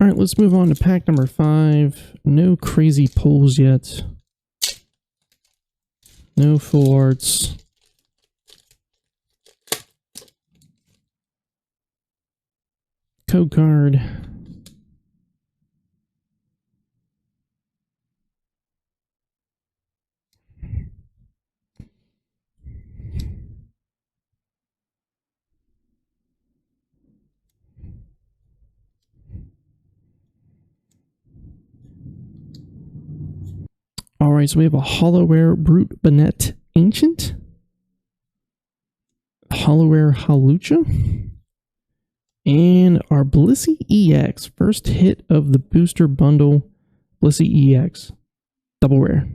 All right, let's move on to pack number 5. No crazy pulls yet. No full arts. Code card. All right, so we have a Hollowware Brute Bonnet Ancient, Hollowware Halucha, and our Blissey EX. First hit of the booster bundle, Blissey EX. Double rare.